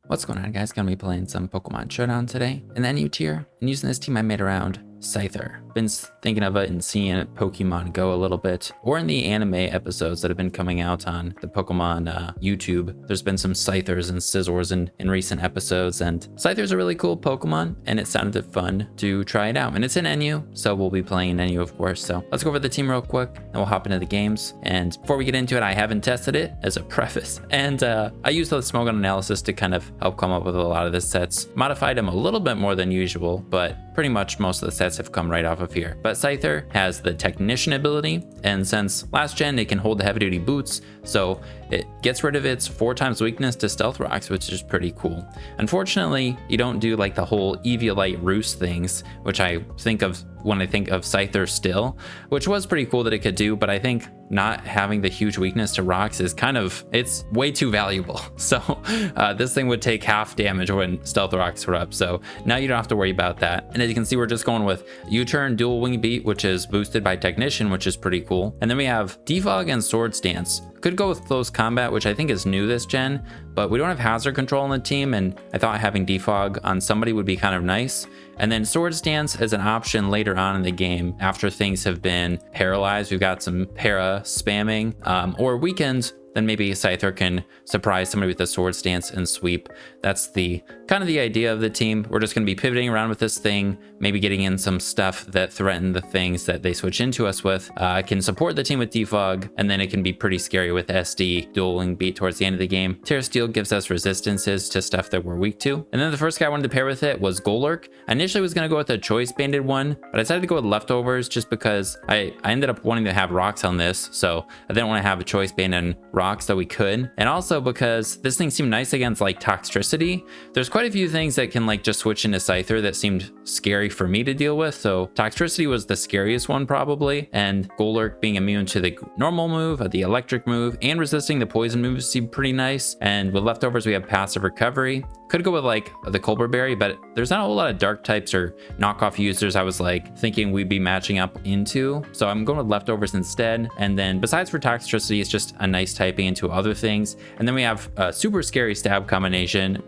What's going on, guys? Gonna be playing some Pokemon Showdown today in the NU tier, and using this team I made around Scyther. Been thinking of it and seeing it Pokemon Go a little bit, or in the anime episodes that have been coming out on the Pokemon YouTube. There's been some Scythers and Scizors in recent episodes, and Scyther's a really cool Pokemon, and it sounded fun to try it out. And it's in NU, so we'll be playing NU, of course. So let's go over the team real quick, and we'll hop into the games. And before we get into it, I haven't tested it as a preface, and I used the Smogon analysis to kind of help come up with a lot of the sets. Modified them a little bit more than usual, but pretty much most of the sets have come right off of here. But Scyther has the Technician ability, and since last gen it can hold the heavy duty boots, so it gets rid of its 4 times weakness to stealth rocks, which is pretty cool. Unfortunately, you don't do like the whole Eviolite roost things, which I think of when I think of Scyther still, which was pretty cool that it could do, but I think not having the huge weakness to rocks is it's way too valuable. So this thing would take half damage when stealth rocks were up, so now you don't have to worry about that. And as you can see, we're just going with U-turn, Dual Wingbeat, which is boosted by Technician, which is pretty cool. And then we have Defog and Sword Stance. Could go with Close Combat, which I think is new this gen, but we don't have Hazard Control on the team, and I thought having Defog on somebody would be kind of nice. And then Sword Stance is an option later on in the game after things have been paralyzed. We've got some para spamming or weakened. Then maybe Scyther can surprise somebody with a Sword Stance and sweep. That's the kind of the idea of the team. We're just going to be pivoting around with this thing, maybe getting in some stuff that threaten the things that they switch into us with. Can support the team with Defog, and then it can be pretty scary with SD, Dual Wingbeat towards the end of the game. Terra Steel gives us resistances to stuff that we're weak to. And then the first guy I wanted to pair with it was Golurk. I initially was going to go with a Choice Banded one, but I decided to go with Leftovers just because I ended up wanting to have rocks on this, so I didn't want to have a Choice Banded and rocks that we could, and also because this thing seemed nice against like Toxtricity. There's quite a few things that can like just switch into Scyther that seemed scary for me to deal with, so Toxtricity was the scariest one probably, and Golurk being immune to the normal move, the electric move, and resisting the poison moves seemed pretty nice. And with Leftovers we have Passive Recovery. Could go with like the Colbur Berry, but there's not a whole lot of dark types or knockoff users I was like thinking we'd be matching up into, so I'm going with Leftovers instead. And then besides for Toxtricity, it's just a nice typing into other things. And then we have a super scary stab combination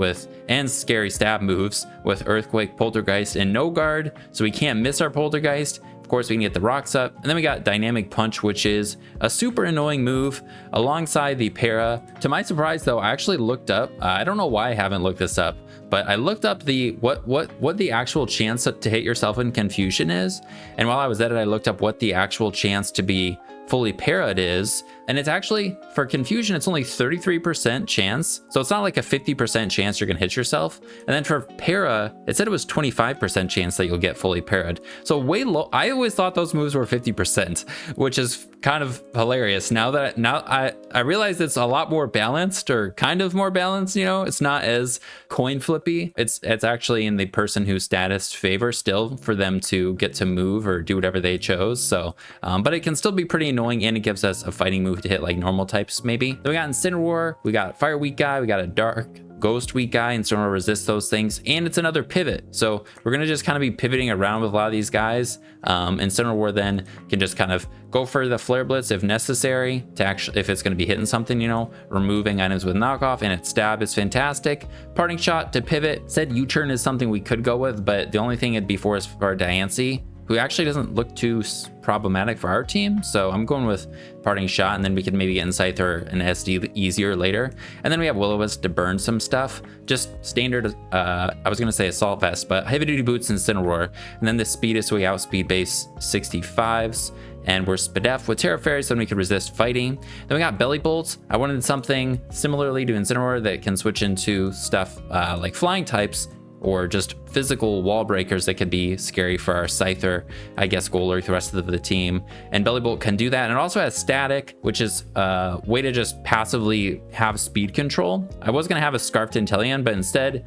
and scary stab moves with Earthquake, Poltergeist, and No Guard, so we can't miss our Poltergeist. Of course, we can get the rocks up. And then we got Dynamic Punch, which is a super annoying move alongside the para. To my surprise though, I actually looked up, I don't know why I haven't looked this up, but I looked up the what the actual chance to hit yourself in Confusion is. And while I was at it, I looked up what the actual chance to be fully para'd is, and it's actually, for Confusion, it's only 33% chance, so it's not like a 50% chance you're gonna hit yourself. And then for para, it said it was 25% chance that you'll get fully para'd, so way low. I always thought those moves were 50%, which is kind of hilarious. Now I realize it's a lot more balanced, or kind of more balanced, you know, it's not as coin flippy. It's actually in the person whose status favor still for them to get to move or do whatever they chose. So but it can still be pretty annoying, and it gives us a fighting move to hit like normal types maybe. Then we got Incineroar, we got Fire Weak guy, we got a Dark Ghost weak guy, and Incineroar resists those things, and it's another pivot, so we're gonna just kind of be pivoting around with a lot of these guys. Incineroar then can just kind of go for the Flare Blitz if necessary, to actually, if it's going to be hitting something, you know, removing items with knockoff, and its stab is fantastic. Parting Shot to pivot. Said U-turn is something we could go with, but the only thing it'd be for is for Diancie, who actually doesn't look too problematic for our team, so I'm going with Parting Shot, and then we could maybe get in Scyther and SD easier later. And then we have Will-O-Wisp to burn some stuff, just standard, I was gonna say Assault Vest, but Heavy Duty Boots and Incineroar. And then the speed is so we outspeed base 65s, and we're Spadef with Terra Fairy, so then we can resist fighting. Then we got Belly Bolts. I wanted something similarly to Incineroar that can switch into stuff like flying types, or just physical wall breakers that could be scary for our Scyther, I guess Golurk, the rest of the team. And Belly Bolt can do that, and it also has Static, which is a way to just passively have speed control. I was gonna have a Scarf Inteleon, but instead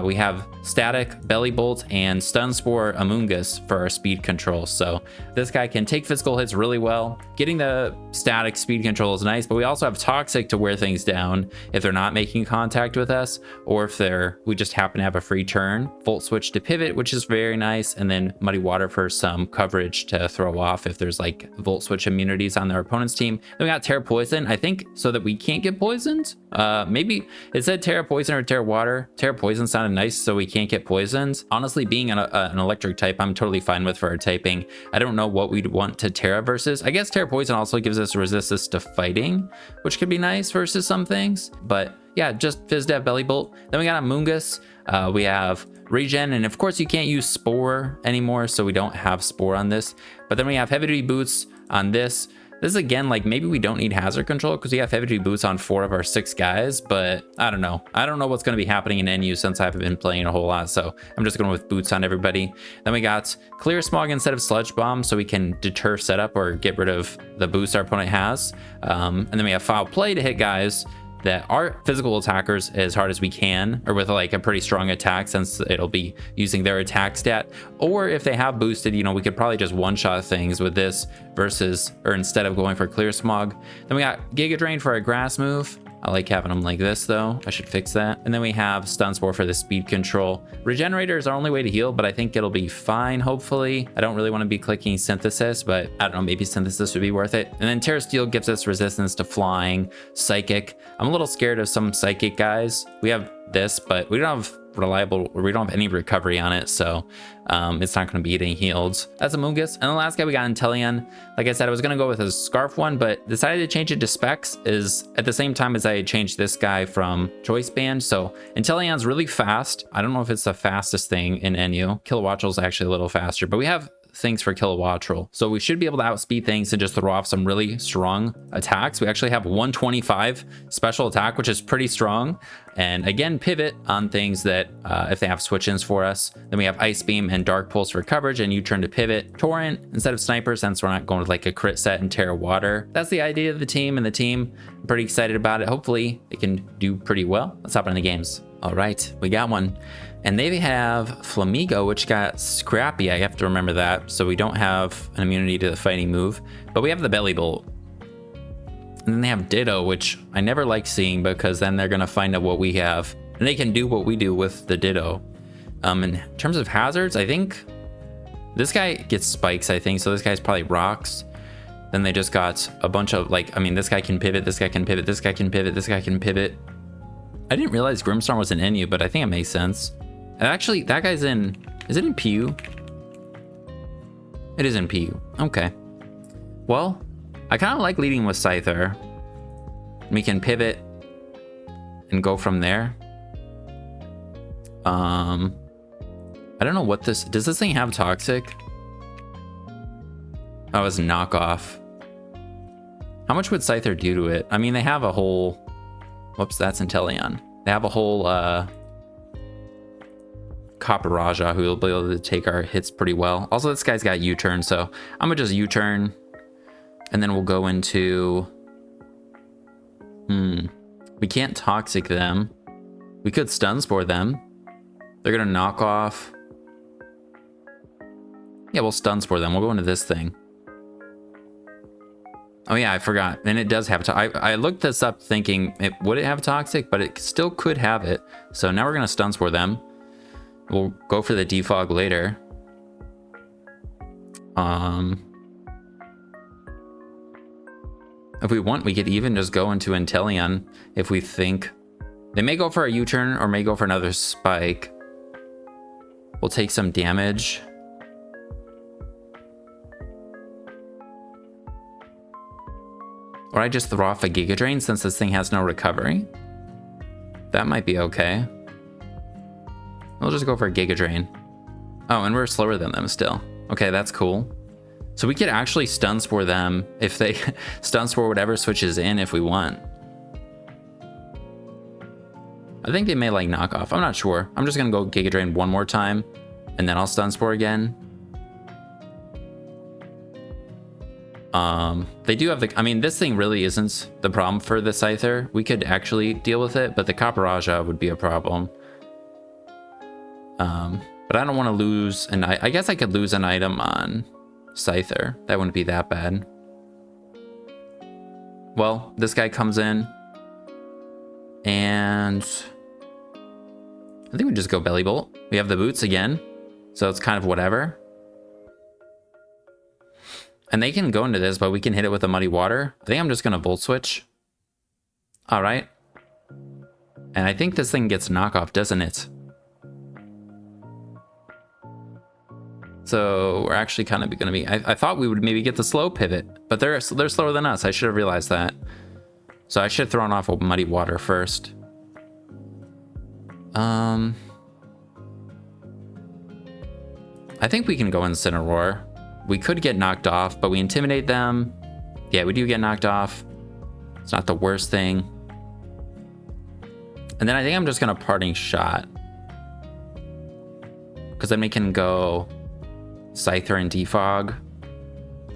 we have Static, Belly Bolt, and Stun Spore Amoonguss for our speed control. So this guy can take physical hits really well. Getting the static speed control is nice, but we also have Toxic to wear things down if they're not making contact with us, or if we just happen to have a free turn. Volt Switch to pivot, which is very nice, and then Muddy Water for some coverage to throw off if there's like Volt Switch immunities on their opponent's team. Then we got Terra Poison, I think, so that we can't get poisoned. Maybe it said Terra Poison or Terra Water. Terra Poison sounded nice, so we can't get poisoned. Honestly, being an electric type, I'm totally fine with for our typing. I don't know what we'd want to Terra versus. I guess Terra Poison also gives us resistance to fighting, which could be nice versus some things. But yeah, just Fizz-Dev Belly Bolt. Then we got Amoonguss. We have Regen, and of course you can't use Spore anymore, so we don't have Spore on this. But then we have Heavy Duty Boots on this. This is again, like maybe we don't need hazard control because we have Heavy Duty Boots on 4 of our 6 guys, but I don't know. I don't know what's going to be happening in NU since I haven't been playing a whole lot, so I'm just going with Boots on everybody. Then we got Clear Smog instead of Sludge Bomb, so we can deter setup or get rid of the boost our opponent has. And then we have Foul Play to hit guys that are physical attackers as hard as we can, or with like a pretty strong attack since it'll be using their attack stat. Or if they have boosted, you know, we could probably just one-shot things with this versus, or instead of going for Clear Smog. Then we got Giga Drain for a grass move. I like having them like this though. I should fix that. And then we have Stun Spore for the speed control. Regenerator is our only way to heal, but I think it'll be fine, hopefully. I don't really want to be clicking Synthesis, but I don't know, maybe Synthesis would be worth it. And then Terra Steel gives us resistance to flying, Psychic. I'm a little scared of some Psychic guys. We have this, but we don't have reliable, or we don't have any recovery on it, so it's not going to be getting healed. That's Amoonguss. And the last guy we got Inteleon. Like I said, I was going to go with a Scarf one, but decided to change it to Specs is at the same time as I changed this guy from Choice Band. So Inteleon's really fast. I don't know if it's the fastest thing in NU. Kilowattrel's actually a little faster, but we have things for Kilowattrel, so we should be able to outspeed things and just throw off some really strong attacks. We actually have 125 special attack, which is pretty strong, and again pivot on things that if they have switch-ins for us. Then we have Ice Beam and Dark Pulse for coverage, and U-turn to pivot. Torrent instead of Sniper, since we're not going with like a crit set and Terra Water. That's the idea of the team, and the team, I'm pretty excited about it. Hopefully it can do pretty well. Let's hop into the games. All right, we got one. And they have Flamigo, which got Scrappy. I have to remember that. So we don't have an immunity to the fighting move, but we have the Belly Bolt. And then they have Ditto, which I never like seeing because then they're going to find out what we have. And they can do what we do with the Ditto. In terms of hazards, I think this guy gets spikes, I think. So this guy's probably rocks. Then they just got a bunch of like, I mean, this guy can pivot, this guy can pivot, this guy can pivot, this guy can pivot. I didn't realize Grimmstorm was in NU, but I think it makes sense. And actually, that guy's in, is it in PU? It is in PU. Okay. Well, I kind of like leading with Scyther. We can pivot and go from there. I don't know what this, does this thing have Toxic? Oh, it's knockoff. How much would Scyther do to it? I mean, they have a whole, whoops, that's Inteleon. They have a whole, Copper Raja, who will be able to take our hits pretty well. Also, this guy's got U-turn, so I'm gonna just U-turn, and then we'll go into, we can't Toxic them. We could Stun Spore them. They're gonna knock off. Yeah, we'll Stun Spore them. We'll go into this thing. Oh yeah, I forgot. And it does have, I looked this up thinking, would it have Toxic? But it still could have it. So now we're gonna Stun Spore them. We'll go for the defog later. If we want, we could even just go into Inteleon if we think. They may go for a U-turn or may go for another spike. We'll take some damage. Or I just throw off a Giga Drain since this thing has no recovery. That might be okay. We'll just go for a Giga Drain. Oh, and we're slower than them still. Okay, that's cool. So we could actually Stun Spore them if they Stun Spore whatever switches in if we want. I think they may like knockoff. I'm not sure. I'm just gonna go Giga Drain one more time and then I'll Stun Spore again. They do have the, I mean, this thing really isn't the problem for the Scyther. We could actually deal with it, but the Copper Raja would be a problem. But I don't want to lose, and I guess I could lose an item on Scyther. That wouldn't be that bad. Well, this guy comes in, and I think we just go Belly Bolt. We have the boots again, so it's kind of whatever. And they can go into this, but we can hit it with a Muddy Water. I think I'm just going to Volt Switch. All right. And I think this thing gets knockoff, doesn't it? So we're actually kind of going to be... I thought we would maybe get the slow pivot, but they're slower than us. I should have realized that. So I should have thrown off a Muddy Water first. I think we can go Incineroar. We could get knocked off, but we intimidate them. Yeah, we do get knocked off. It's not the worst thing. And then I think I'm just going to Parting Shot. Because then we can go Scyther and Defog.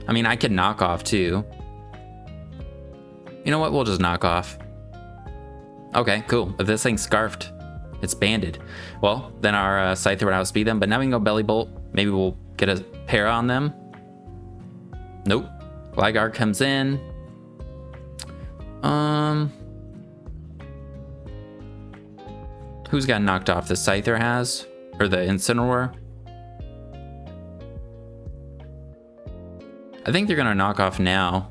I mean, I could knock off too. You know what? We'll just knock off. Okay, cool. If this thing's scarfed, it's banded. Well, then our Scyther would outspeed them, but now we can go Belly Bolt. Maybe we'll get a pair on them. Nope. Gligar comes in. Who's got knocked off? The Scyther has? Or the Incineroar? I think they're gonna knock off now.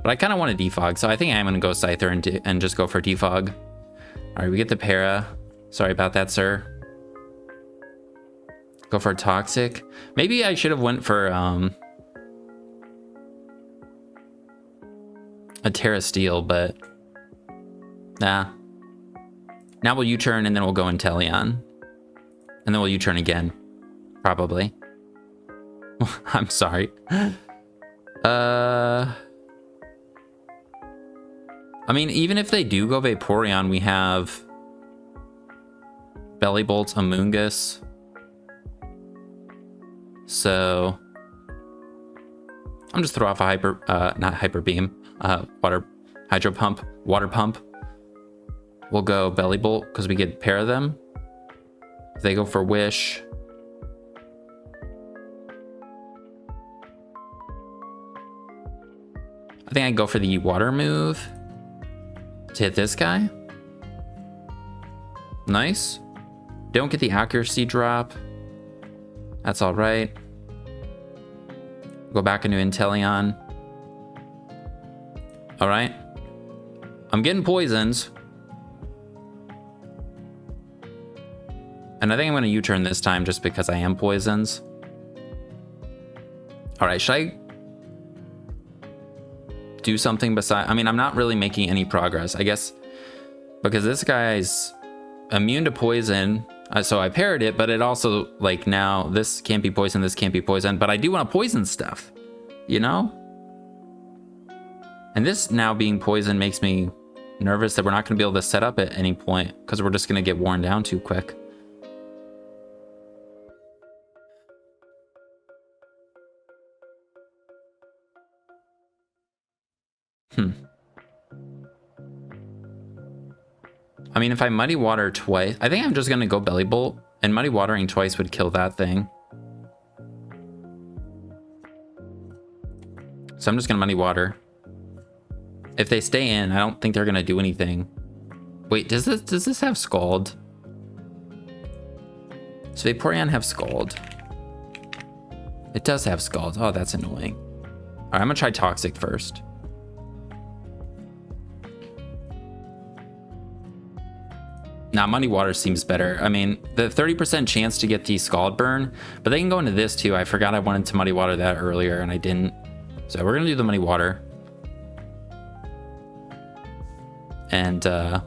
But I kind of want to defog, so I think I'm gonna go Scyther and just go for defog. All right, we get the para. Sorry about that, sir. Go for Toxic. Maybe I should have went for a Terra Steel, but nah. Now we'll U-turn and then we'll go Inteleon. And then we'll U-turn again. Probably. I'm sorry. I mean, even if they do go Vaporeon, we have Belly Bolt, Amoonguss. So I'm just throw off a not Hyper Beam, Hydro Pump, Water Pump. We'll go Belly Bolt because we get pair of them. If they go for Wish. I think I go for the Water move to hit this guy. Nice. Don't get the accuracy drop. That's all right. Go back into Inteleon. All right. I'm getting poisons. And I think I'm going to U-turn this time just because I am poisons. All right, should I do something besides... I mean, I'm not really making any progress, I guess, because this guy's immune to poison. So I paired it, but it also, like, now this can't be poison, this can't be poison, but I do want to poison stuff, you know? And this now being poison makes me nervous that we're not going to be able to set up at any point because we're just going to get worn down too quick. I mean, if I Muddy Water twice, I think I'm just going to go Belly Bolt, and Muddy Watering twice would kill that thing. So I'm just going to Muddy Water. If they stay in, I don't think they're going to do anything. Wait, does this have Scald? Does Vaporeon have Scald? It does have Scald. Oh, that's annoying. All right, I'm going to try Toxic first. Now, Muddy Water seems better. I mean, the 30% chance to get the Scald Burn, but they can go into this too. I forgot I wanted to Muddy Water that earlier and I didn't. So we're going to do the Muddy Water. And, yeah,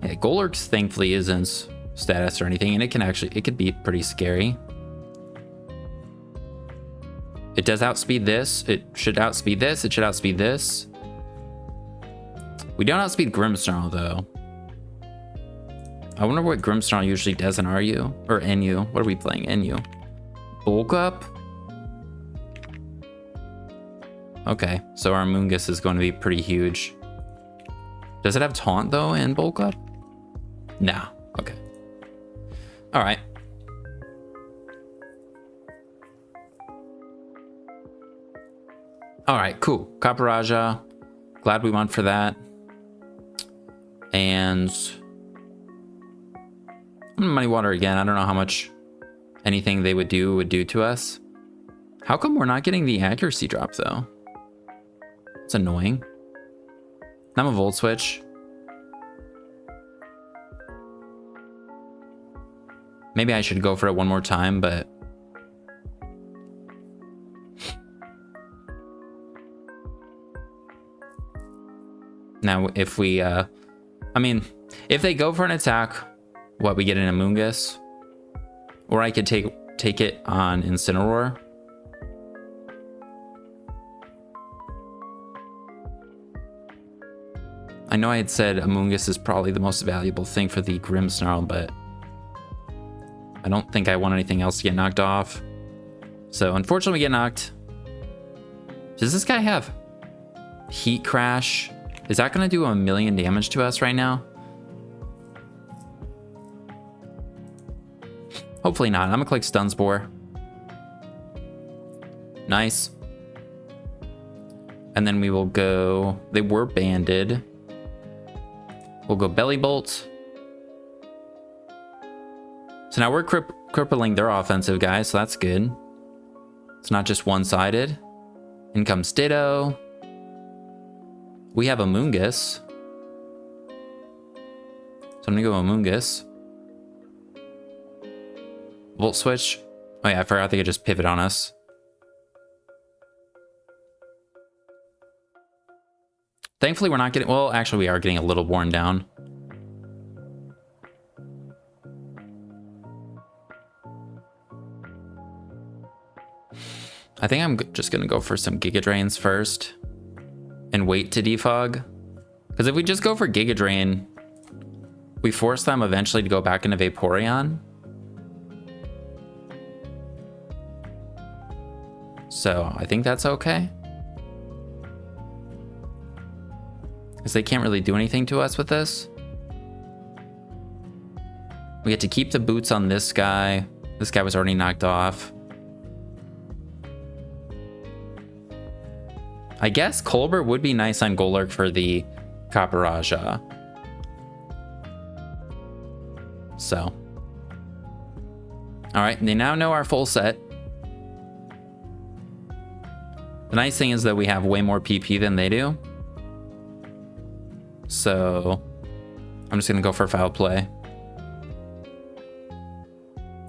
Golurk thankfully isn't status or anything, and it could be pretty scary. It does outspeed this. It should outspeed this. It should outspeed this. We don't outspeed Grimmsnarl, though. I wonder what Grimmsnarl usually does in RU. Or NU. What are we playing? NU. Bulk Up? Okay, so our Amoonguss is going to be pretty huge. Does it have Taunt, though, in Bulk Up? No. Okay. Alright. All right, cool. Caparaja. Glad we went for that. And Muddy Water again. I don't know how much anything they would do to us. How come we're not getting the accuracy drop though? It's annoying. I'm a Volt Switch. Maybe I should go for it one more time, but now if we, I mean, if they go for an attack, what, we get an Amoonguss? Or I could take it on Incineroar. I know I had said Amoonguss is probably the most valuable thing for the Grimmsnarl, but I don't think I want anything else to get knocked off. So unfortunately we get knocked. Does this guy have Heat Crash? Is that gonna do 1,000,000 damage to us right now? Hopefully not. I'm gonna click Stun Spore. Nice. And then we will go, they were banded. We'll go Belly Bolt. So now we're crippling their offensive guys, so that's good. It's not just one-sided. In comes Ditto. We have Amoonguss. So I'm gonna go Amoonguss. Volt Switch. Oh yeah, I forgot they could just pivot on us. Thankfully we're not getting, well, actually we are getting a little worn down. I think I'm just gonna go for some Giga Drains first and wait to defog. Because if we just go for Giga Drain, we force them eventually to go back into Vaporeon. So I think that's okay. Because they can't really do anything to us with this. We get to keep the boots on this guy. This guy was already knocked off. I guess Colbert would be nice on Golurk for the Caparaja. So. Alright, they now know our full set. The nice thing is that we have way more PP than they do. So I'm just gonna go for Foul Play.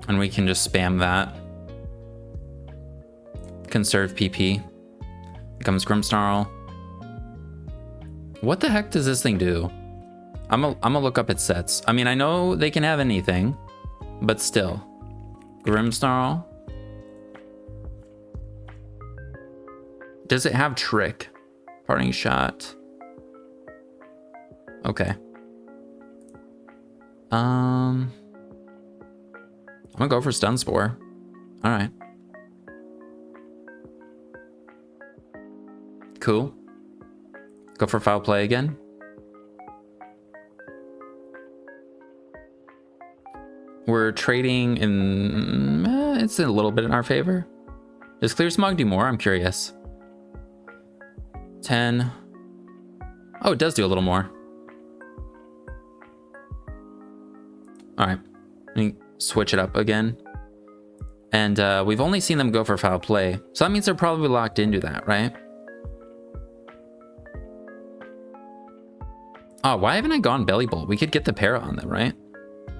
And we can just spam that. Conserve PP. Here comes Grimmsnarl. What the heck does this thing do? I'm gonna look up its sets. I mean, I know they can have anything, but still. Grimmsnarl. Does it have Trick? Parting Shot. Okay. I'm gonna go for Stun Spore. All right. Cool. Go for Foul Play again. We're trading in... it's a little bit in our favor. Does Clear Smog do more? I'm curious. 10. Oh, it does do a little more. All right, let me switch it up again. And we've only seen them go for Foul Play. So that means they're probably locked into that, right? Oh, why haven't I gone Belly Bolt? We could get the para on them, right?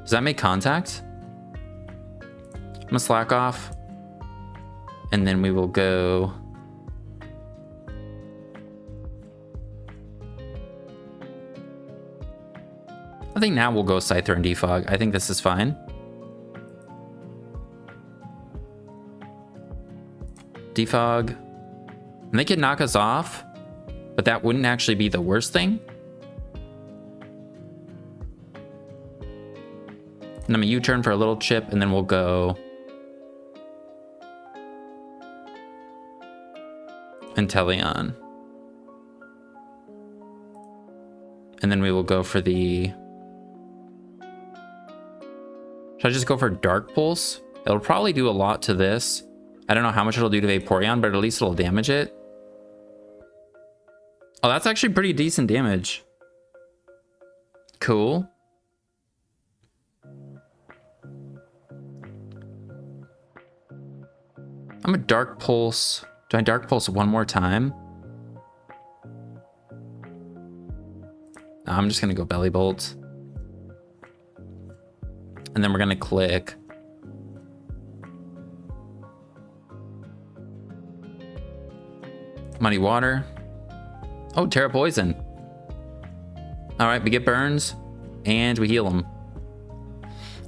Does that make contact? I'm gonna slack off. And then we will go... I think now we'll go Scyther and defog. I think this is fine. Defog. And they could knock us off, but that wouldn't actually be the worst thing. And I'm gonna U-turn for a little chip, and then we'll go Inteleon. And then we will go for the... Should I just go for Dark Pulse? It'll probably do a lot to this. I don't know how much it'll do to Vaporeon, but at least it'll damage it. Oh, that's actually pretty decent damage. Cool. I'm a Dark Pulse. Do I Dark Pulse one more time? No, I'm just gonna go Belly Bolt. And then we're gonna click. Muddy Water. Oh, Terra Poison. All right, we get burns and we heal them.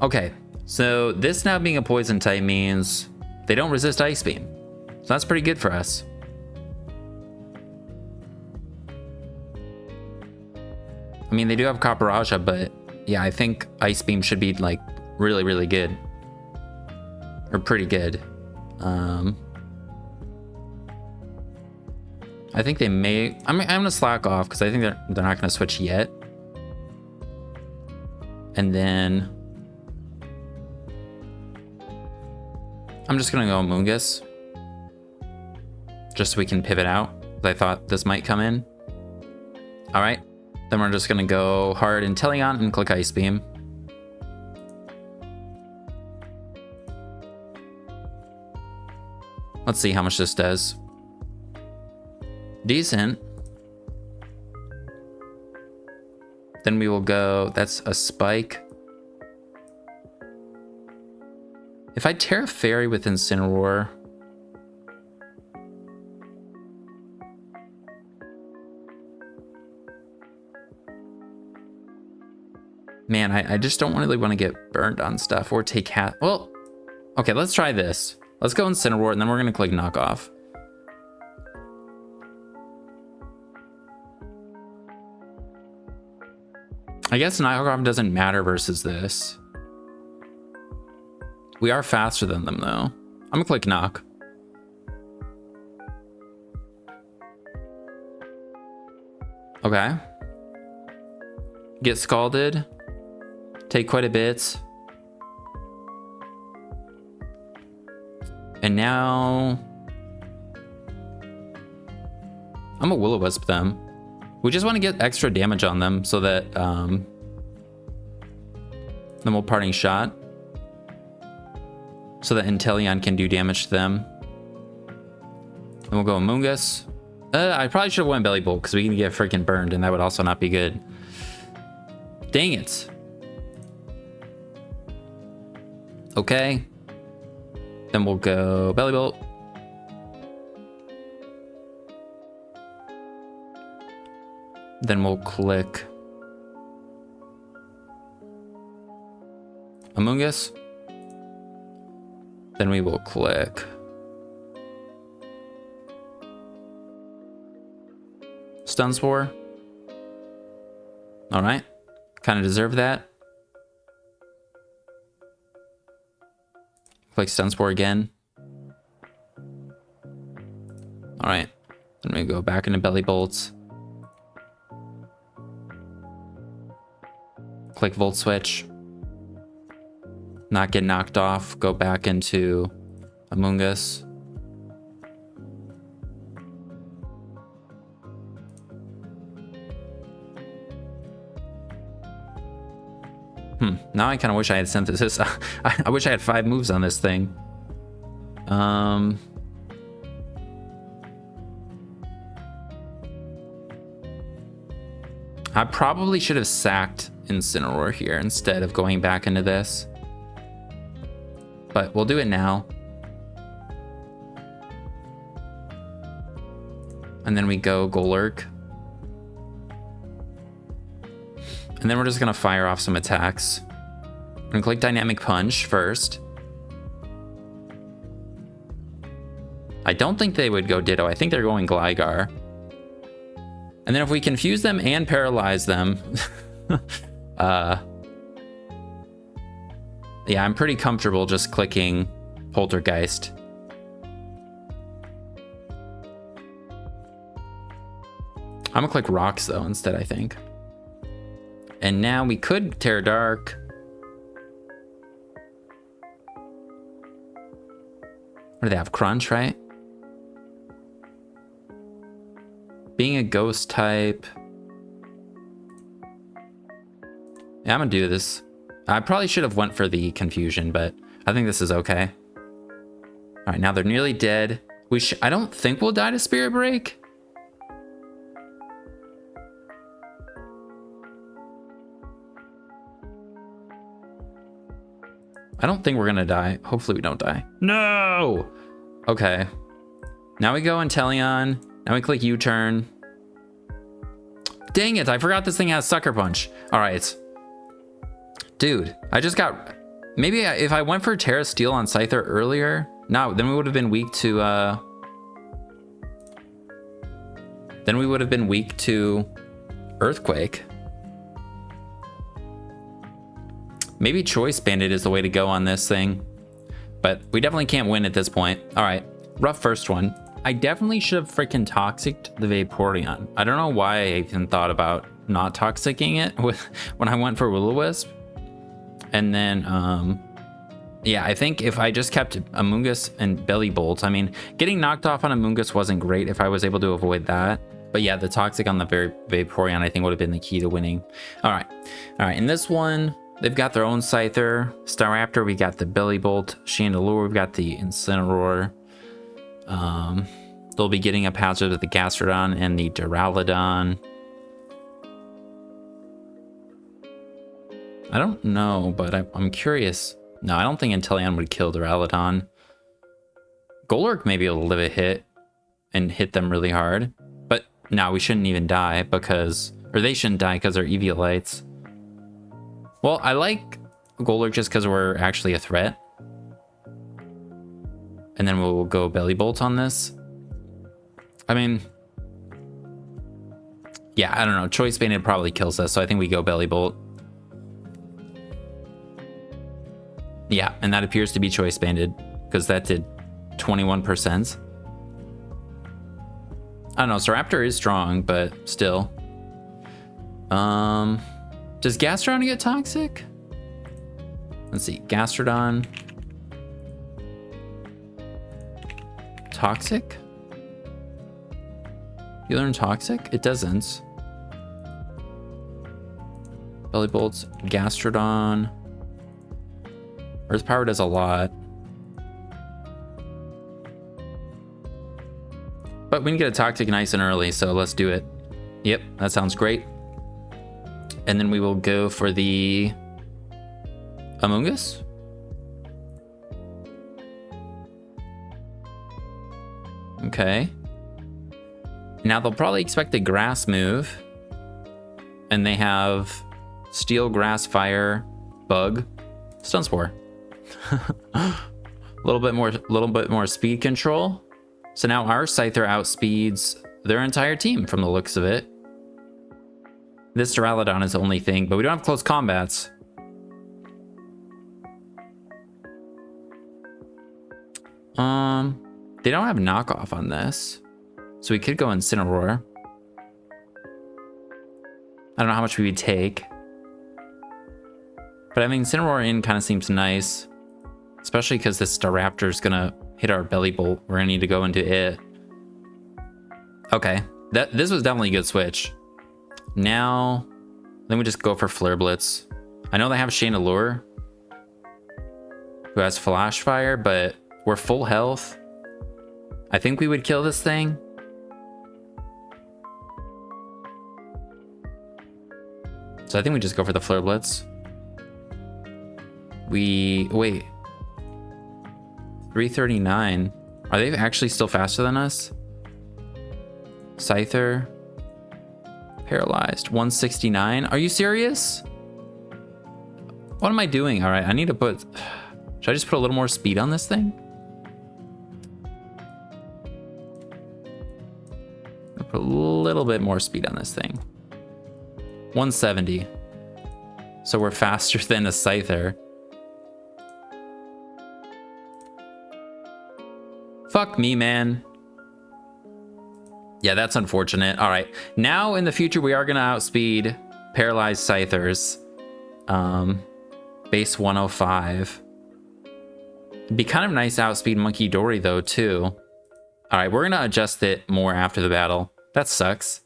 Okay, so this now being a poison type means they don't resist Ice Beam. So that's pretty good for us. I mean, they do have Copperajah, but yeah, I think Ice Beam should be like really, really good. Or pretty good. I think they may... I'm gonna slack off because I think they're not gonna switch yet. And then I'm just gonna go Amoonguss, just so we can pivot out. I thought this might come in. All right, then we're just gonna go hard Inteleon and click Ice Beam. Let's see how much this does. Decent. Then we will go, that's a spike. If I Terra Fairy with Incineroar, man, I just don't really want to get burned on stuff or take well, okay, let's try this. Let's go Incineroar and then we're gonna click Knock Off. I guess Knock Off doesn't matter versus this. We are faster than them though. I'm gonna click Knock. Okay. Get Scalded. Take quite a bit. And now I'm a Will-O-Wisp them. We just want to get extra damage on them so that then we'll Parting Shot so that Inteleon can do damage to them. And we'll go Amoonguss. I probably should have went Belly Bolt because we can get freaking burned and that would also not be good. Dang it. Okay. Then we'll go Belly Bolt. Then we'll click Amoonguss. Then we will click Stun Spore. All right, kind of deserve that. Click Stun Spore again. All right, then we go back into Belly Bolts. Click Volt Switch. Not get knocked off. Go back into Amoonguss. Now I kind of wish I had Synthesis. I wish I had 5 moves on this thing. I probably should have sacked Incineroar here instead of going back into this. But we'll do it now. And then we go Golurk. And then we're just gonna fire off some attacks. I'm gonna click Dynamic Punch first. I don't think they would go Ditto. I think they're going Gligar. And then if we confuse them and paralyze them, yeah, I'm pretty comfortable just clicking Poltergeist. I'm gonna click Rocks though instead, I think. And now we could Terra Dark. What do they have? Crunch, right? Being a ghost type. Yeah, I'm gonna do this. I probably should have went for the confusion, but I think this is okay. All right, now they're nearly dead. I don't think we'll die to Spirit Break. I don't think we're gonna die. Hopefully we don't die. No! Okay. Now we go Inteleon. Now we click U-turn. Dang it, I forgot this thing has Sucker Punch. All right. Dude, I just got... Maybe if I went for Terra Steel on Scyther earlier... No, then we would have been weak to... Then we would have been weak to Earthquake. Maybe Choice Bandit is the way to go on this thing. But we definitely can't win at this point. All right, rough first one. I definitely should have freaking Toxic'd the Vaporeon. I don't know why I even thought about not Toxicing it when I went for Will-O-Wisp. And then, yeah, I think if I just kept Amoonguss and Belly Bolt, I mean, getting knocked off on Amoonguss wasn't great if I was able to avoid that. But yeah, the Toxic on the Vaporeon, I think, would have been the key to winning. All right. In this one, they've got their own Scyther. Staraptor, we got the Belly Bolt. Chandelure, we've got the Incineroar. They'll be getting up hazard with the Gastrodon and the Duraludon. I don't know, but I'm curious. No, I don't think Inteleon would kill Duraludon. Golurk may be able to live a hit and hit them really hard. But no, we shouldn't even die because... Or they shouldn't die because they're Eviolites. Well, I like Golurk just because we're actually a threat. And then we'll go Belly Bolt on this. I mean... Yeah, I don't know. Choice Bandit probably kills us, so I think we go Belly Bolt. Yeah, and that appears to be Choice Banded, because that did 21%. I don't know, Staraptor is strong, but still. Does Gastrodon get Toxic? Let's see, Gastrodon. Toxic? You learn Toxic? It doesn't. Belly Bolts, Gastrodon. Earth Power does a lot. But we can get a Toxic nice and early, so let's do it. Yep, that sounds great. And then we will go for the Amoonguss. Okay. Now they'll probably expect a Grass move. And they have Steel, Grass, Fire, Bug, Stun Spore. A little bit more speed control. So now our Scyther outspeeds their entire team from the looks of it. This Duraludon is the only thing, but we don't have close combats. They don't have knockoff on this. So we could go Incineroar. I don't know how much we would take. But I mean, Incineroar in kind of seems nice. Especially because this Staraptor is going to hit our Belly Bolt. We're going to need to go into it. Okay. This was definitely a good switch. Now, then we just go for Flare Blitz. I know they have Chandelure, who has Flash Fire, but we're full health. I think we would kill this thing. So I think we just go for the Flare Blitz. Wait. 339. Are they actually still faster than us? Scyther. Paralyzed. 169. Are you serious? What am I doing? All right, I need to put... Should I just put a little more speed on this thing? I'll put a little bit more speed on this thing. 170. So we're faster than a Scyther. Fuck me, man. Yeah, that's unfortunate. All right. Now, in the future, we are going to outspeed Paralyzed Scythers. Base 105. It'd be kind of nice to outspeed Monkey Dory, though, too. All right, we're going to adjust it more after the battle. That sucks.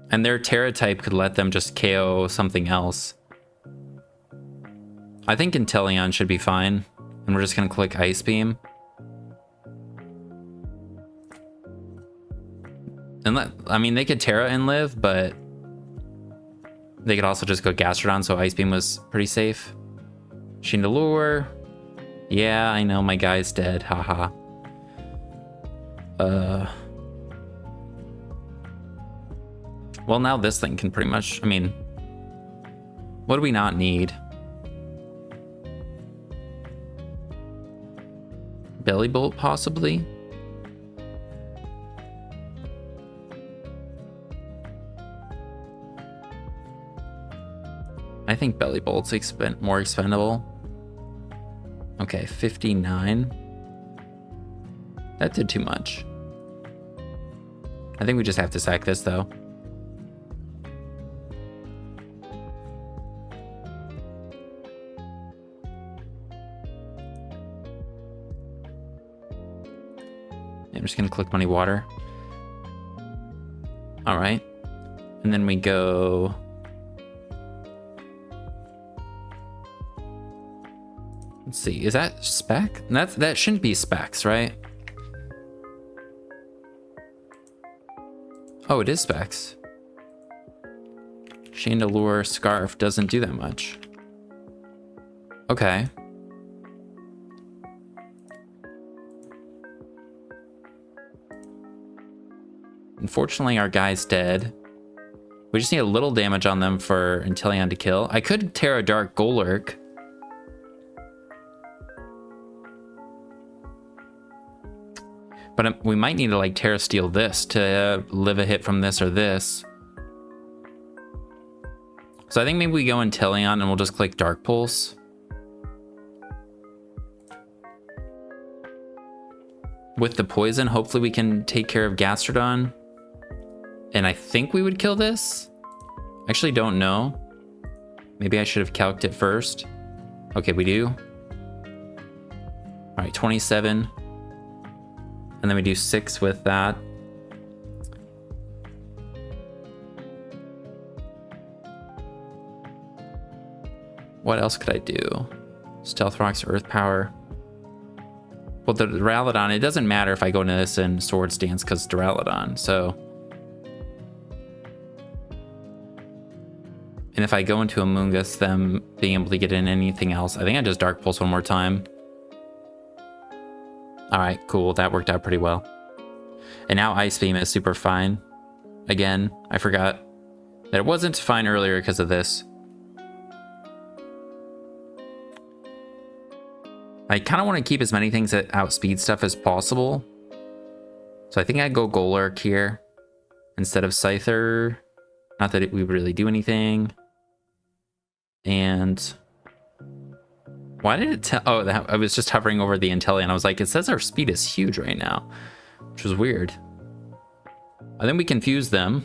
And their Terra type could let them just KO something else. I think Inteleon should be fine. And we're just gonna click Ice Beam. And I mean, they could Terra and live, but they could also just go Gastrodon, so Ice Beam was pretty safe. Chandelure. Yeah, I know, my guy's dead. Haha. Well, now this thing can pretty much, I mean, what do we not need? Belly Bolt, possibly? I think Belly Bolt's more expendable. Okay, 59. That did too much. I think we just have to sack this, though. I'm just gonna click Money Water. All right. And then we go... Let's see, is that spec? That shouldn't be specs, right? Oh, it is specs. Chandelure Scarf doesn't do that much. Okay. Unfortunately, our guy's dead. We just need a little damage on them for Inteleon to kill. I could Terra Dark Golurk. But we might need to like Terra Steel this to live a hit from this or this. So I think maybe we go Inteleon and we'll just click Dark Pulse. With the poison, hopefully we can take care of Gastrodon. And I think we would kill this. Actually don't know. Maybe I should have calced it first. Okay, we do. All right, 27. And then we do 6 with that. What else could I do? Stealth Rocks, Earth Power. Well, the Duraludon, it doesn't matter if I go into this in Swords Dance because Duraludon, so. And if I go into Amoonguss, them being able to get in anything else, I think I just Dark Pulse one more time. All right, cool. That worked out pretty well. And now Ice Beam is super fine. Again, I forgot that it wasn't fine earlier because of this. I kind of want to keep as many things that outspeed stuff as possible. So I think I'd go Golurk here instead of Scyther. Not that we really do anything. And... why did it tell? Oh, I was just hovering over the Inteleon. I was like, it says our speed is huge right now, which was weird. I think we confused them.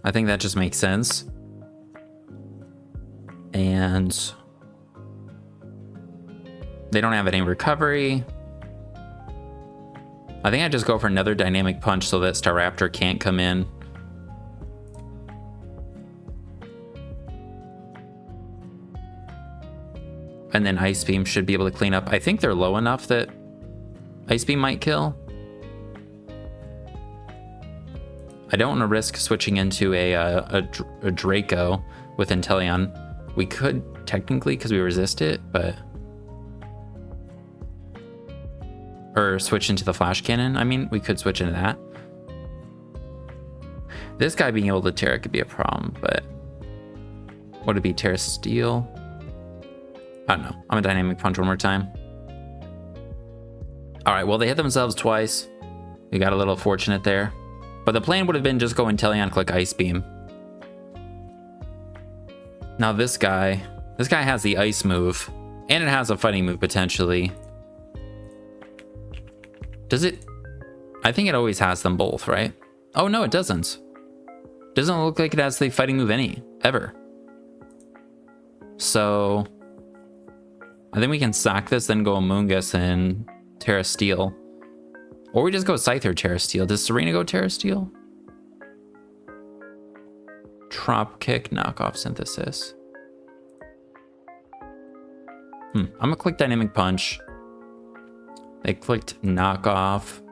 I think that just makes sense. And they don't have any recovery. I think I just go for another Dynamic Punch so that Staraptor can't come in. And then Ice Beam should be able to clean up. I think they're low enough that Ice Beam might kill. I don't want to risk switching into a Draco with Inteleon. We could technically because we resist it, but... or switch into the Flash Cannon. I mean, we could switch into that. This guy being able to Terra could be a problem, but... would it be Terra Steel? I don't know. I'm a Dynamic Punch one more time. All right, well, they hit themselves twice. We got a little fortunate there. But the plan would have been just go Inteleon, click Ice Beam. Now this guy has the Ice move. And it has a Fighting move, potentially. Does it? I think it always has them both, right? Oh, no, it doesn't. Doesn't look like it has the Fighting move ever. So... I think we can sack this, then go Amoonguss and Terra Steel. Or we just go Scyther, Terra Steel. Does Serena go Terra Steel? Drop Kick, Knockoff Synthesis. I'm gonna click Dynamic Punch. They clicked Knockoff.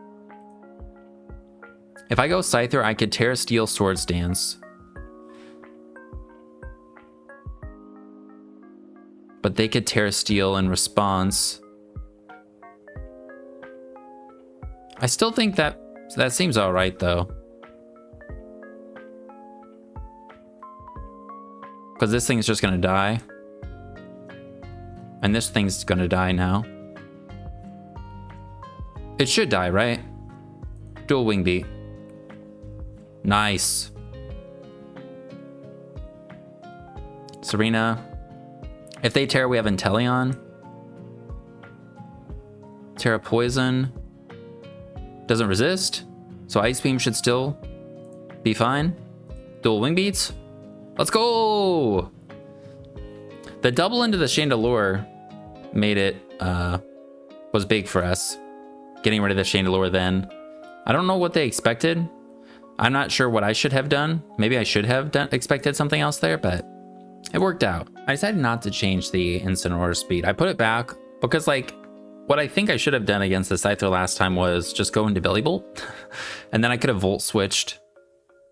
If I go Scyther, I could Terra Steel, Swords Dance. But they could Terra Steel in response. I still think that seems all right though. Because this thing's just gonna die. And this thing's gonna die now. It should die, right? Dual Wingbeat. Nice. Serena. If they Terra, we have Inteleon. Terra Poison. Doesn't resist. So Ice Beam should still be fine. Dual Wingbeats. Let's go! The double into the Chandelure made it, was big for us. Getting rid of the Chandelure then. I don't know what they expected. I'm not sure what I should have done. Maybe I should have expected something else there, but it worked out. I decided not to change the Incineroar speed. I put it back because, like, what I think I should have done against the Scyther last time was just go into Belly Bolt. And then I could have Volt switched.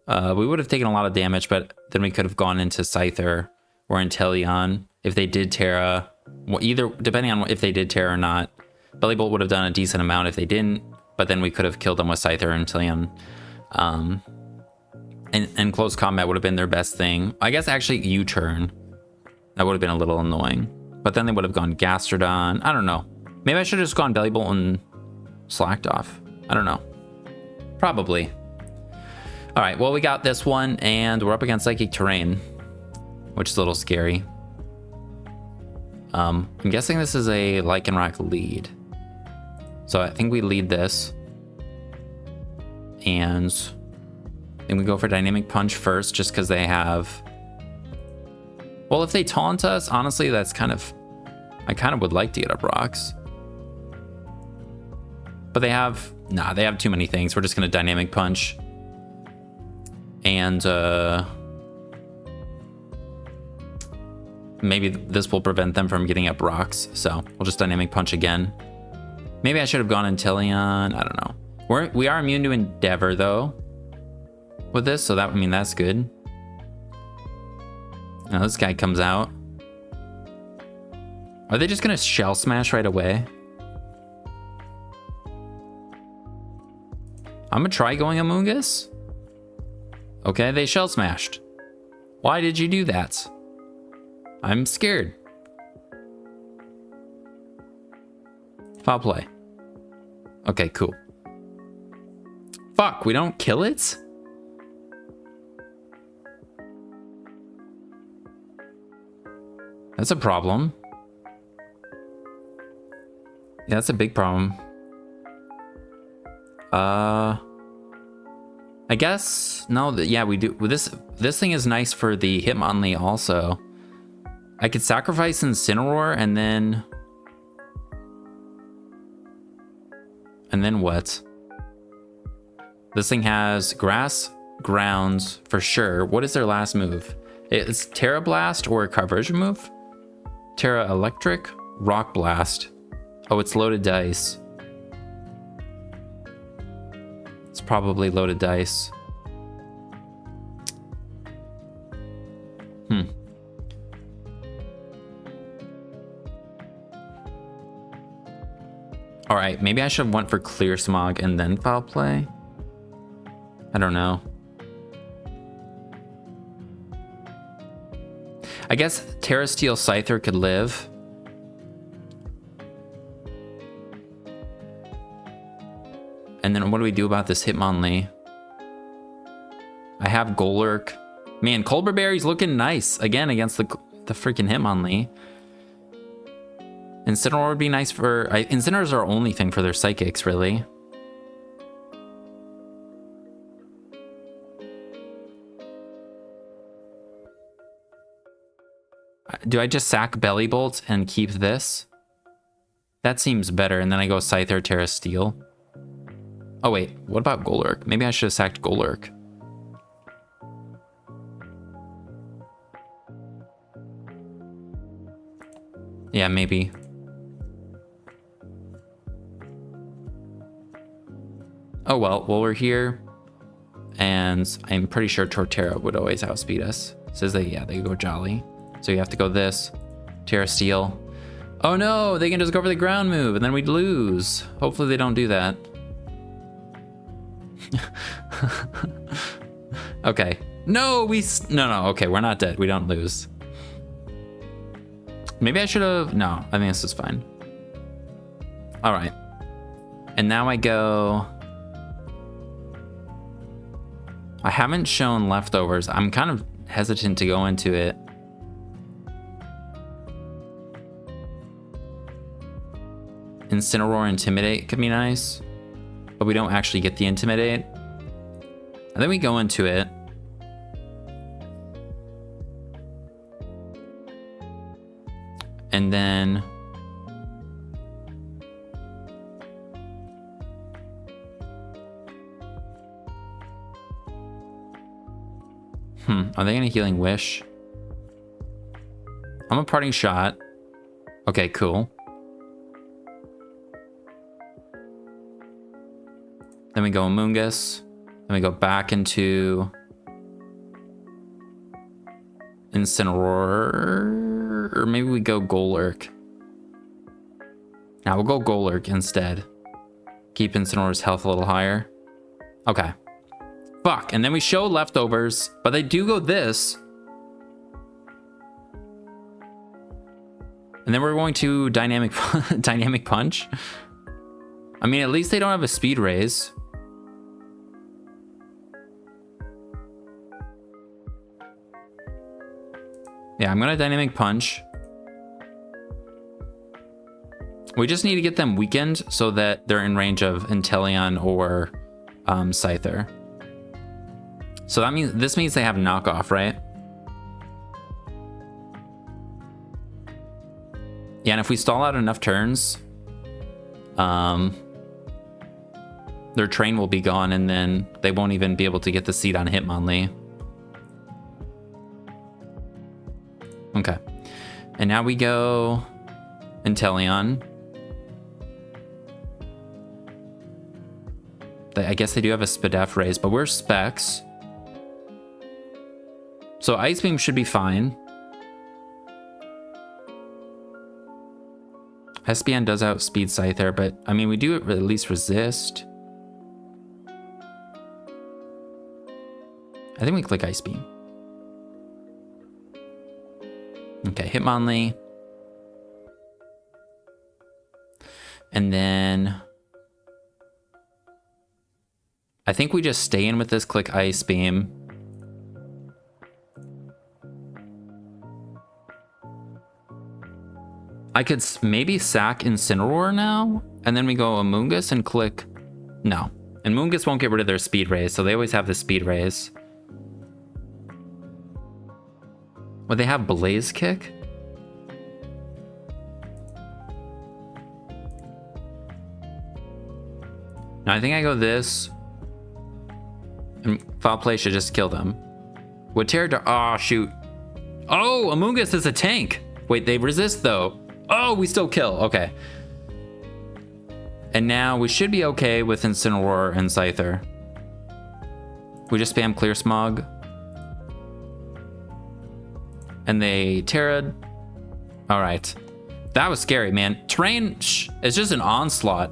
We would have taken a lot of damage, but then we could have gone into Scyther or Inteleon if they did Terra. Well, either, depending on if they did Terra or not. Belly Bolt would have done a decent amount if they didn't, but then we could have killed them with Scyther or Inteleon. And close combat would have been their best thing. I guess actually U-turn. That would have been a little annoying. But then they would have gone Gastrodon. I don't know. Maybe I should have just gone Belly Bolt and slacked off. I don't know. Probably. All right, well, we got this one, and we're up against Psychic Terrain, which is a little scary. I'm guessing this is a Lycanroc lead. So I think we lead this. And then we go for Dynamic Punch first, just because they have... Well, if they taunt us, honestly, that's kind of... I kind of would like to get up rocks. But they have... Nah, they have too many things. We're just going to Dynamic Punch. And maybe this will prevent them from getting up rocks. So we'll just Dynamic Punch again. Maybe I should have gone Inteleon. I don't know. We are immune to Endeavor though with this, so that, I mean, that's good. Now this guy comes out. Are they just gonna Shell Smash right away? I'm gonna try going Amoonguss. Okay, they Shell Smashed. Why did you do that? I'm scared. Foul play. Okay, cool. Fuck, we don't kill it? That's a problem. Yeah, that's a big problem. I guess, no, yeah, we do. This thing is nice for the Hitmonlee also. I could sacrifice Incineroar and then what? This thing has Grass, Grounds for sure. What is their last move? It's Terra Blast or a Conversion move? Terra Electric, Rock Blast. Oh, it's loaded dice. It's probably loaded dice. All right, maybe I should have went for Clear Smog and then Foul Play. I don't know. I guess Terra Steel Scyther could live. And then what do we do about this Hitmonlee? I have Golurk. Man, Colbur Berry's looking nice again against the freaking Hitmonlee. Incineroar would be nice for... Incineroar's our only thing for their Psychics, really. Do I just sack Belly Bolt and keep this? That seems better. And then I go Scyther, Terra Steel. Oh, wait. What about Golurk? Maybe I should have sacked Golurk. Yeah, maybe. Oh, well, we're here. And I'm pretty sure Torterra would always outspeed us. Says they go Jolly. So you have to go this. Terra Steel. Oh no, they can just go for the ground move and then we'd lose. Hopefully they don't do that. Okay. No, no, okay, we're not dead. We don't lose. Maybe I should have, no, I think this is fine. All right. And now I go, I haven't shown leftovers. I'm kind of hesitant to go into it. Incineroar Intimidate could be nice, but we don't actually get the Intimidate. And then we go into it. And then are they gonna Healing Wish? I'm a Parting Shot. Okay, cool. Then we go Amoonguss. Then we go back into Incineroar. Or maybe we go Golurk. Now we'll go Golurk instead. Keep Incineroar's health a little higher. Okay. Fuck. And then we show leftovers, but they do go this. And then we're going to Dynamic Punch. I mean, at least they don't have a Speed Raise. Yeah, I'm gonna Dynamic Punch. We just need to get them weakened so that they're in range of Inteleon or Scyther. So that means this means they have knockoff, right? Yeah, and if we stall out enough turns, their train will be gone, and then they won't even be able to get the seed on Hitmonlee. Okay, and now we go Inteleon. I guess they do have a Spadef raise, but we're Specs. So Ice Beam should be fine. SBN does outspeed Scyther, but I mean, we do at least resist. I think we click Ice Beam. Okay, Hitmonlee. And then I think we just stay in with this, click Ice Beam. I could maybe sack Incineroar now, and then we go Amoonguss and click, no. And Amoonguss won't get rid of their Speed Raise, so they always have the Speed Raise. Would they have Blaze Kick? Now I think I go this, and Foul Play should just kill them. Would Terra, oh shoot. Oh, Amoonguss is a tank. Wait, they resist though. Oh, we still kill, okay. And now we should be okay with Incineroar and Scyther. We just spam Clear Smog. And they Terra'd. All right. That was scary, man. Terrain is just an onslaught.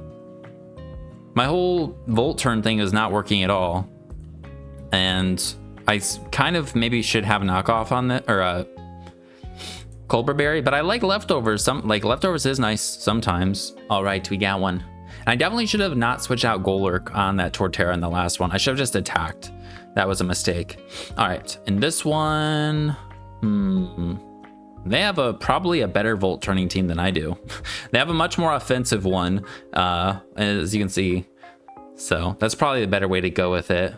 My whole Volt turn thing is not working at all. And I kind of maybe should have a knockoff on that, or Colbur Berry, but I like leftovers. Leftovers is nice sometimes. All right, we got one. And I definitely should have not switched out Golurk on that Torterra in the last one. I should have just attacked. That was a mistake. All right, in this one, they have probably a better Volt turning team than I do. They have a much more offensive one, as you can see. So that's probably the better way to go with it.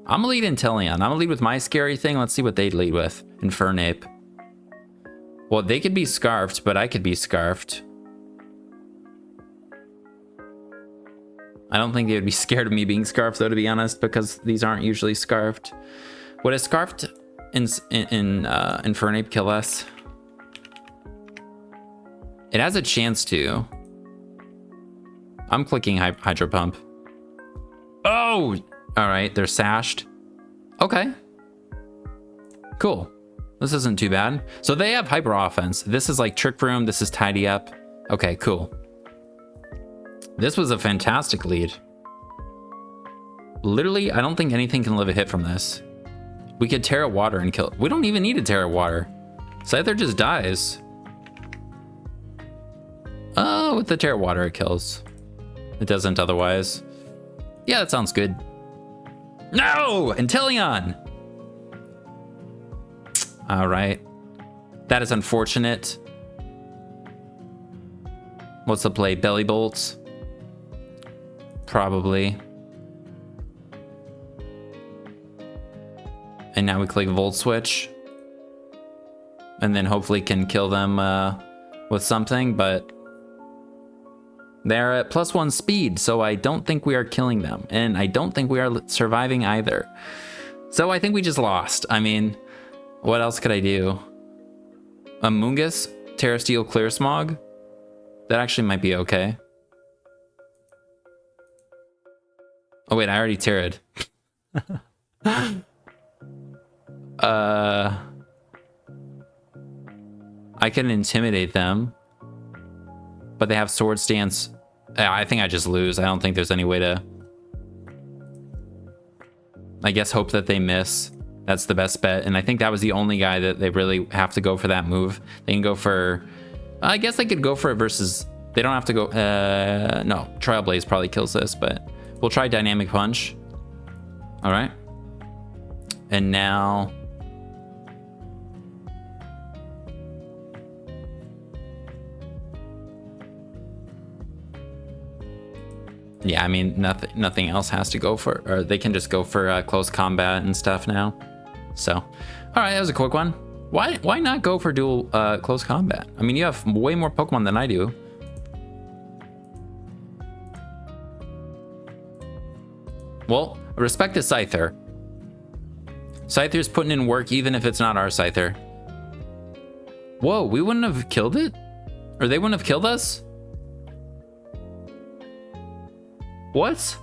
I'm gonna lead Inteleon. I'm gonna lead with my scary thing. Let's see what they lead with. Infernape. Well, they could be scarfed, but I could be scarfed. I don't think they would be scared of me being scarfed, though, to be honest, because these aren't usually scarfed. Would a scarfed Infernape kill us? It has a chance to. I'm clicking Hydro Pump. Oh! Alright, they're sashed. Okay. Cool. This isn't too bad. So they have Hyper Offense. This is like Trick Room. This is Tidy Up. Okay, cool. This was a fantastic lead. Literally, I don't think anything can live a hit from this. We could Terra Water and kill. We don't even need a Terra Water. Scyther just dies. Oh, with the Terra Water it kills. It doesn't otherwise. Yeah, that sounds good. No! Inteleon! Alright. That is unfortunate. What's the play? Belly Bolts? Probably. And now we click Volt Switch. And then hopefully can kill them with something, but they're at +1 speed, so I don't think we are killing them. And I don't think we are surviving either. So I think we just lost. I mean, what else could I do? Amoonguss, Terra Steel, Clear Smog? That actually might be okay. Oh wait, I already Terra'd. I can intimidate them, but they have Sword Stance. I think I just lose. I don't think there's any way to, I guess, hope that they miss. That's the best bet. And I think that was the only guy that they really have to go for that move. They can go for, I guess they could go for it versus, they don't have to go, no, Trial Blaze probably kills this, but we'll try Dynamic Punch. All right. And now, yeah, I mean, nothing else has to go for, or they can just go for close combat and stuff now. So, all right, that was a quick one. Why not go for dual close combat? I mean, you have way more Pokemon than I do. Well, respect to Scyther. Scyther's putting in work even if it's not our Scyther. Whoa, we wouldn't have killed it? Or they wouldn't have killed us? What?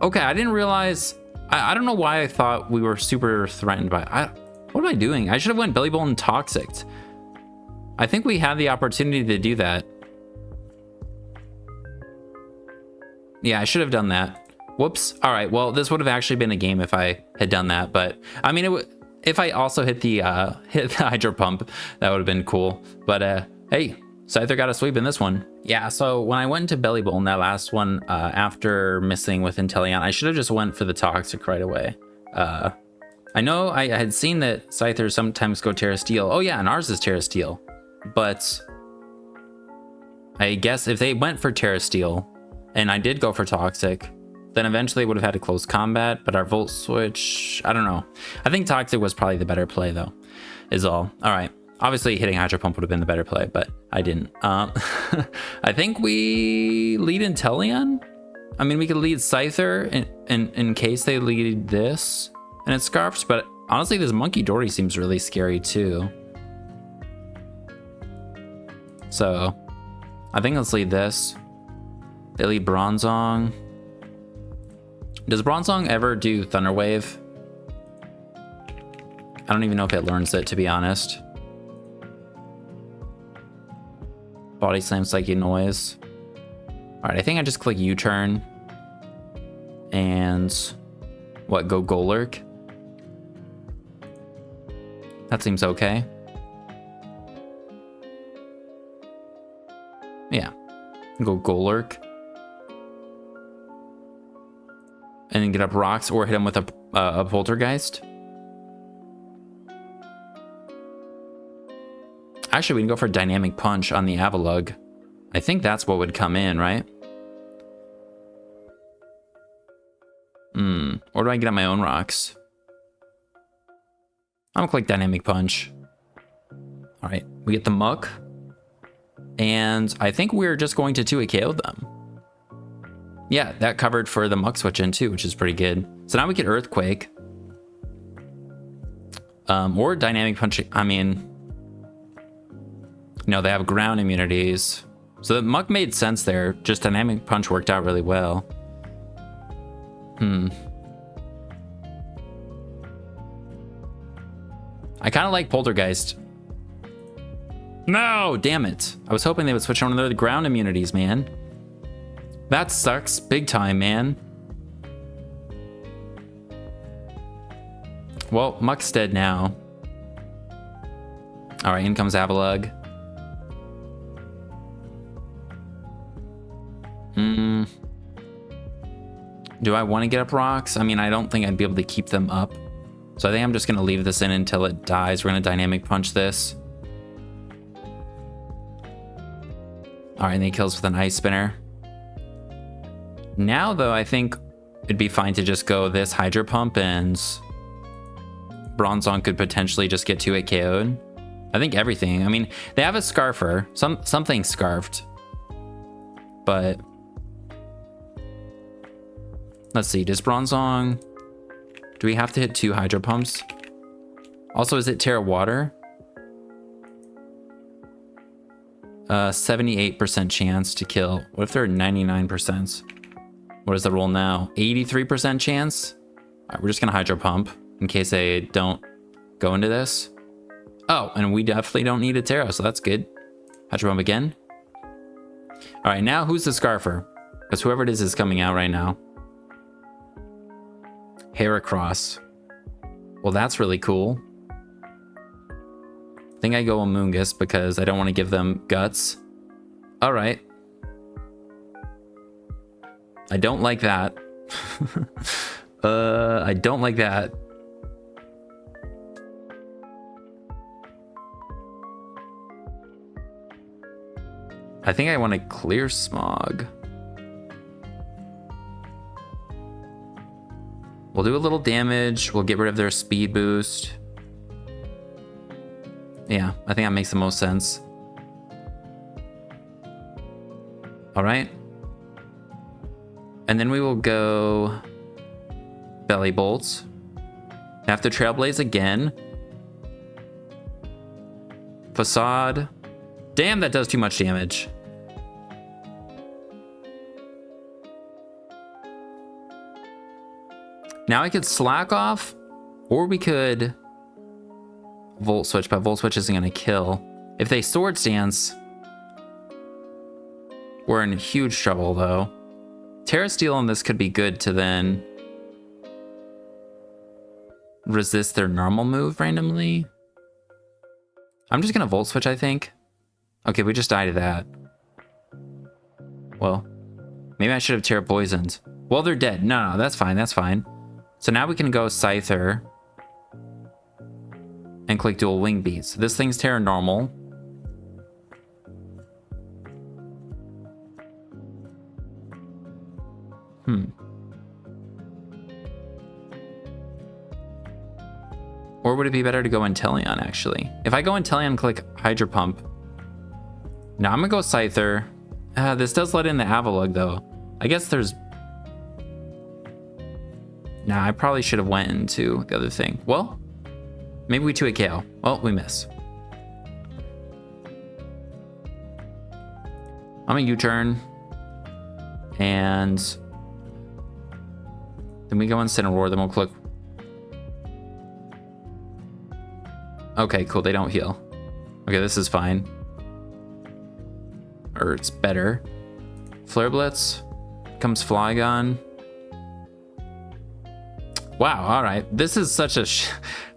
Okay, I didn't realize. I don't know why I thought we were super threatened by. What am I doing? I should have went Belly Bolt and Toxic. I think we had the opportunity to do that. Yeah, I should have done that. Whoops. All right. Well, this would have actually been a game if I had done that. But I mean, if I also hit the Hydro Pump, that would have been cool. But hey, Scyther got a sweep in this one. Yeah, so when I went into Belly Bolt in that last one, after missing with Inteleon, I should have just went for the Toxic right away. I know I had seen that Scyther sometimes go Terra Steel. Oh yeah, and ours is Terra Steel. But I guess if they went for Terra Steel, and I did go for Toxic, then eventually would have had to close combat, but our Volt Switch, I don't know. I think Toxic was probably the better play though, is all. All right. Obviously, hitting Hydro Pump would have been the better play, but I didn't. I think we lead Inteleon. I mean, we could lead Scyther in case they lead this, and it Scarfs, but honestly, this Monkey Dory seems really scary too. So, I think let's lead this. They lead Bronzong. Does Bronzong ever do Thunder Wave? I don't even know if it learns it, to be honest. Body Slam, Psychic Noise. All right, I think I just click U-turn. And what, go Golurk? That seems okay. Yeah, go Golurk. And then get up rocks or hit him with a Poltergeist. Actually, we can go for Dynamic Punch on the Avalugg. I think that's what would come in, right? Or do I get on my own rocks? I'm gonna click Dynamic Punch. All right, we get the Muck. And I think we're just going to 2-hit KO them. Yeah, that covered for the Muck switch in too, which is pretty good. So now we get Earthquake. Or Dynamic Punch. I mean, no, they have ground immunities. So the Muck made sense there. Just Dynamic Punch worked out really well. I kind of like Poltergeist. No, damn it. I was hoping they would switch on to the ground immunities, man. That sucks big time, man. Well, Muck's dead now. All right, in comes Avalugg. Do I want to get up rocks? I mean, I don't think I'd be able to keep them up. So I think I'm just going to leave this in until it dies. We're going to Dynamic Punch this. All right, and he kills with an Ice Spinner. Now, though, I think it'd be fine to just go this Hydro Pump, and Bronzong could potentially just get 2-hit KO'd. I think everything. I mean, they have a Scarfer. Something Scarfed. But let's see. Does Bronzong... Do we have to hit 2 Hydro Pumps? Also, is it Terra Water? 78% chance to kill. What if they're 99%? What is the roll now? 83% chance? All right, we're just gonna Hydro Pump in case they don't go into this. Oh, and we definitely don't need a Terra, so that's good. Hydro Pump again. All right, now who's the Scarfer? Because whoever it is coming out right now. Heracross. Well, that's really cool. I think I go Amoonguss because I don't want to give them guts. All right. I don't like that. I don't like that. I think I want to clear Smog. We'll do a little damage. We'll get rid of their speed boost. Yeah, I think that makes the most sense. All right. And then we will go Belly Bolts. Have to Trailblaze again. Facade. Damn, that does too much damage. Now I could Slack Off, or we could Volt Switch, but Volt Switch isn't going to kill. If they Swords Dance, we're in huge trouble, though. Terra Steel on this could be good to then resist their normal move randomly. I'm just going to Volt Switch, I think. Okay, we just died to that. Well, maybe I should have Terra Poisoned. Well, they're dead. No, that's fine. That's fine. So now we can go Scyther and click Dual Wingbeat. So this thing's Terra Normal. Or would it be better to go Inteleon, actually? If I go Inteleon and click Hydro Pump. Now I'm gonna go Scyther. This does let in the Avalugg, though. I guess there's... Nah, I probably should have went into the other thing. Well, maybe we 2-hit KO. Well, we miss. I'm a U-turn. And then we go Incineroar, then we'll click. Okay, cool, they don't heal. Okay, this is fine. Or it's better. Flare Blitz. Comes Flygon. Wow, all right. This is such a...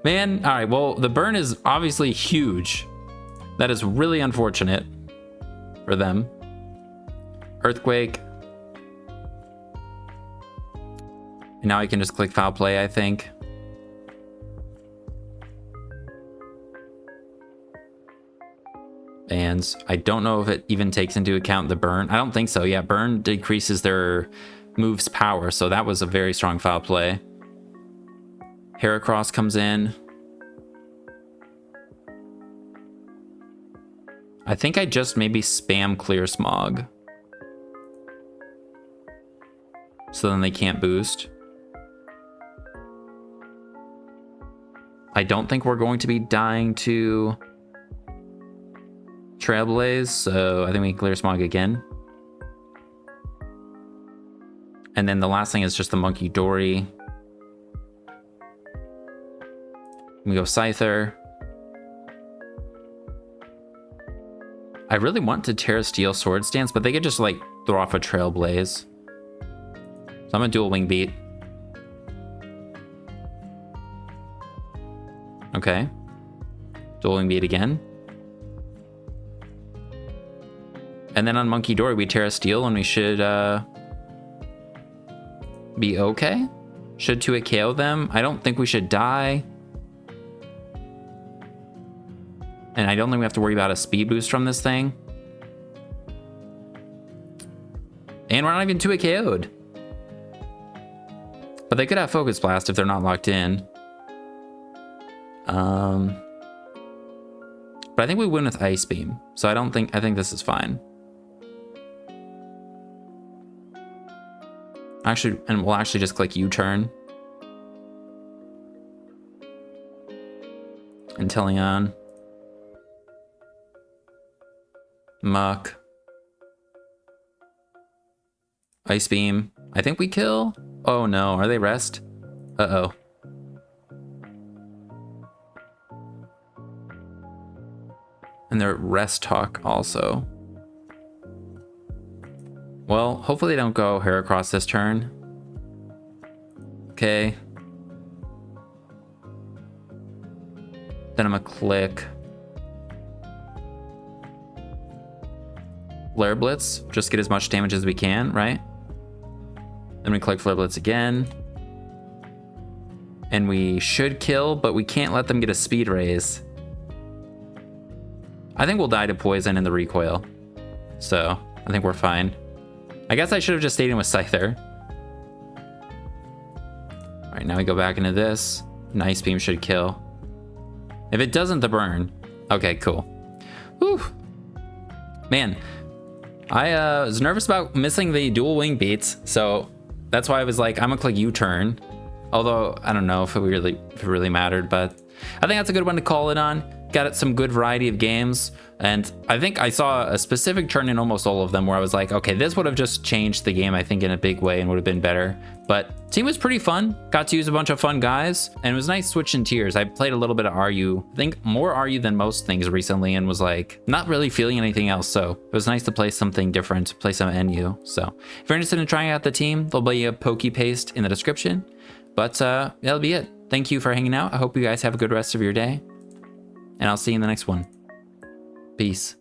Man, all right, well, the burn is obviously huge. That is really unfortunate for them. Earthquake. And now I can just click Foul Play, I think. And I don't know if it even takes into account the burn. I don't think so. Yeah, burn decreases their move's power, so that was a very strong Foul Play. Heracross comes in. I think I just maybe spam Clear Smog. So then they can't boost. I don't think we're going to be dying to Trailblaze, so I think we can Clear Smog again. And then the last thing is just the Monkey Dory. We go Scyther. I really want to Terra Steel Sword Stance, but they could just like throw off a Trailblaze. So I'm a Dual Wingbeat. Okay. Dual Wingbeat again. And then on Monkey Dory, we Terra Steel and we should be okay. Should 2-hit KO them. I don't think we should die. And I don't think we have to worry about a speed boost from this thing. And we're not even 2-hit KO'd. But they could have Focus Blast if they're not locked in. But I think we win with Ice Beam. So I think this is fine. Actually, and we'll actually just click U-turn. Inteleon. Muck. Ice Beam. I think we kill. Oh no, are they rest? Uh-oh. And they're rest talk also. Well, hopefully they don't go Heracross this turn. Okay. Then I'm gonna click Flare Blitz. Just get as much damage as we can, right? Then we click Flare Blitz again. And we should kill, but we can't let them get a speed raise. I think we'll die to poison in the recoil. So I think we're fine. I guess I should have just stayed in with Scyther. All right, now we go back into this. Ice Beam should kill. If it doesn't, the burn. Okay, cool. Whew. Man, I was nervous about missing the Dual Wingbeats, so that's why I was like, I'm gonna click U-turn. Although I don't know if it really mattered, but I think that's a good one to call it on. Got some good variety of games, and I think I saw a specific turn in almost all of them where I was like, okay, this would have just changed the game, I think, in a big way and would have been better. But team was pretty fun. Got to use a bunch of fun guys, and it was nice switching tiers. I played a little bit of RU, I think more RU than most things recently, and was like not really feeling anything else. So it was nice to play something different, play some NU. So if you're interested in trying out the team, there'll be a Poke Paste in the description. But that'll be it. Thank you for hanging out. I hope you guys have a good rest of your day. And I'll see you in the next one. Peace.